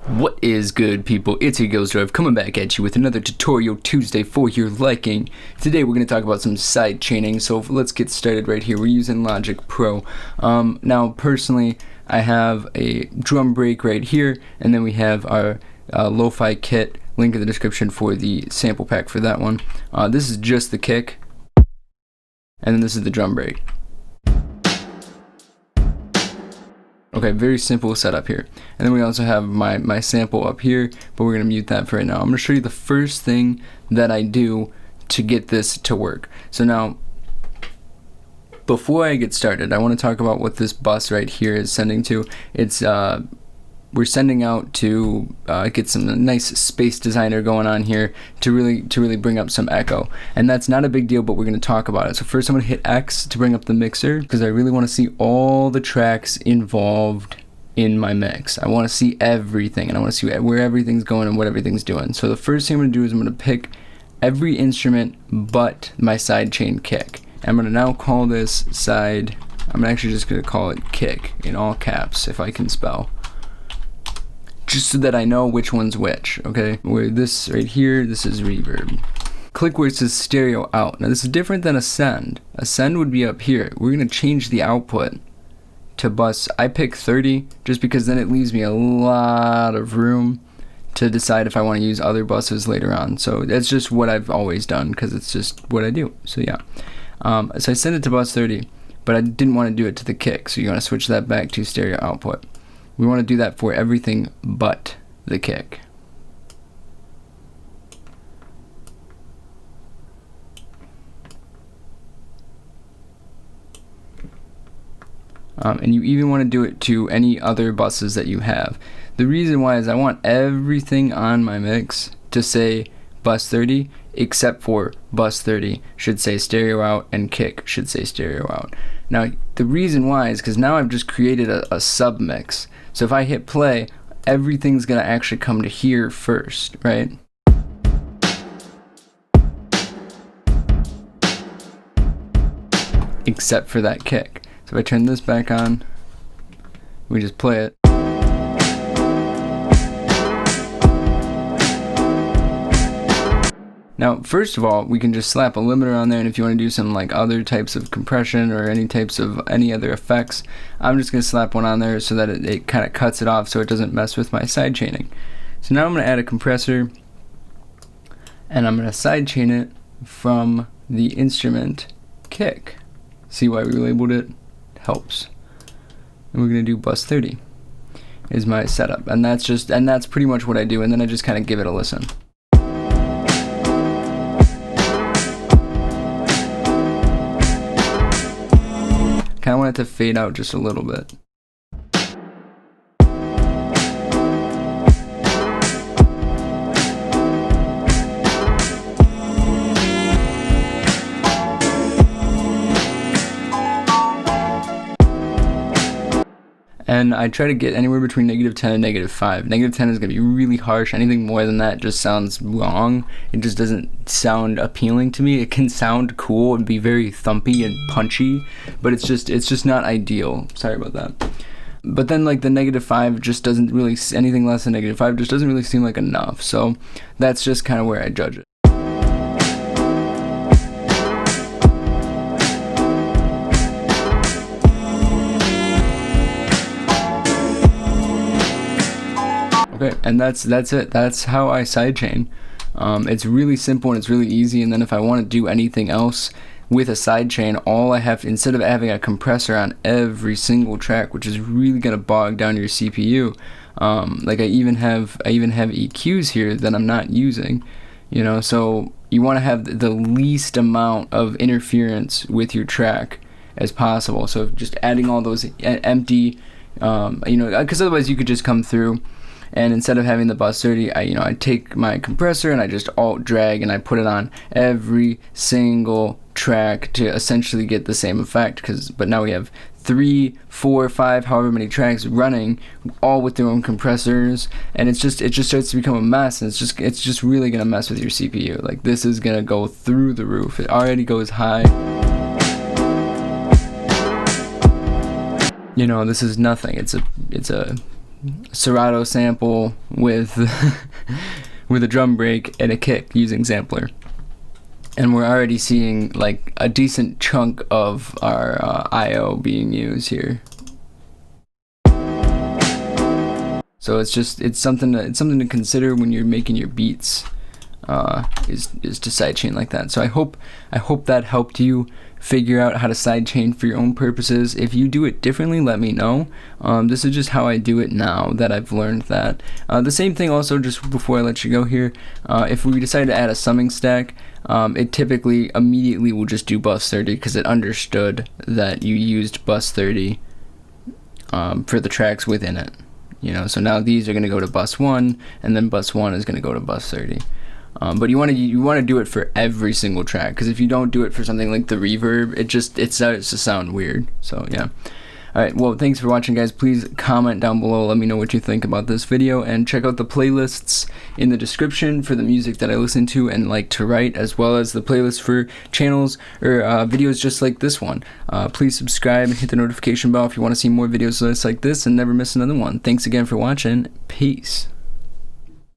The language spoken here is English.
What is good, people? It's Jagilsdorf coming back at you with another tutorial Tuesday for your liking. Today we're going to talk about some side chaining, so let's get started right here. We're using Logic Pro. Now personally, I have a drum break right here, and then we have our lo-fi kit, link in the description for the sample pack for that one. This is just the kick, and then this is the drum break. Okay, very simple setup here. And then we also have my sample up here, but we're going to mute that for right now. I'm going to show you the first thing that I do to get this to work. So now, before I get started, I want to talk about what this bus right here is sending to. It's we're sending out to get some nice space designer going on here to really bring up some echo, and that's not a big deal, but we're going to talk about it. So first I'm going to hit X to bring up the mixer, because I really want to see all the tracks involved in my mix. I want to see everything, and I want to see where everything's going and what everything's doing. So the first thing I'm going to do is I'm going to pick every instrument but my sidechain kick. I'm going to now call this side. I'm actually just going to call it kick in all caps if I can spell, just so that I know which one's which, okay? Where this right here, this is reverb. Click where it says stereo out. Now this is different than ascend. Ascend would be up here. We're gonna change the output to bus. I pick 30 just because then it leaves me a lot of room to decide if I want to use other buses later on. So that's just what I've always done because it's just what I do. So yeah. So I sent it to bus 30, but I didn't want to do it to the kick. So you're gonna switch that back to stereo output. We want to do that for everything but the kick. And you even want to do it to any other buses that you have. The reason why is I want everything on my mix to say bus 30, except for bus 30 should say stereo out and kick should say stereo out. Now the reason why is because now I've just created a sub mix. So if I hit play, everything's gonna actually come to here first, right? Except for that kick. So if I turn this back on, we just play it. Now, first of all, we can just slap a limiter on there, and if you want to do some like other types of compression or any types of any other effects, I'm just going to slap one on there so that it kind of cuts it off so it doesn't mess with my side chaining. So now I'm going to add a compressor, and I'm going to side chain it from the instrument kick. See why we labeled it? Helps. And we're going to do bus 30 is my setup, and that's pretty much what I do, and then I just kind of give it a listen. I want it to fade out just a little bit. And I try to get anywhere between -10 and -5. -10 is going to be really harsh. Anything more than that just sounds wrong. It just doesn't sound appealing to me. It can sound cool and be very thumpy and punchy, but it's just not ideal. Sorry about that. But then like the -5 just doesn't really, anything less than -5 just doesn't really seem like enough. So that's just kind of where I judge it. Okay, and that's it. That's how I sidechain. It's really simple and it's really easy. And then if I want to do anything else with a sidechain, all I have, instead of having a compressor on every single track, which is really gonna bog down your CPU, like I even have EQs here that I'm not using. You know, so you want to have the least amount of interference with your track as possible. So just adding all those empty, you know, because otherwise you could just come through. And instead of having the bus 30, I take my compressor and I just alt drag and I put it on every single track to essentially get the same effect. But now we have 3, 4, 5, however many tracks running, all with their own compressors, and it just starts to become a mess, and it's just really gonna mess with your CPU. Like this is gonna go through the roof. It already goes high. You know, this is nothing. It's a Serato sample with with a drum break and a kick using sampler. And we're already seeing like a decent chunk of our I/O being used here. So it's something to consider when you're making your beats, is to sidechain like that. So I hope that helped you figure out how to sidechain for your own purposes. If you do it differently, let me know. This is just how I do it now that I've learned that. The same thing also, just before I let you go here, if we decide to add a summing stack, it typically immediately will just do bus 30 because it understood that you used bus 30 for the tracks within it. You know, so now these are going to go to bus 1, and then bus 1 is going to go to bus 30. But you want to do it for every single track, because if you don't do it for something like the reverb, it starts to sound weird. So yeah. Alright, well, thanks for watching, guys. Please comment down below, let me know what you think about this video, and check out the playlists in the description for the music that I listen to and like to write, as well as the playlist for channels or videos just like this one. Please subscribe and hit the notification bell if you want to see more videos just like this and never miss another one. Thanks again for watching. Peace.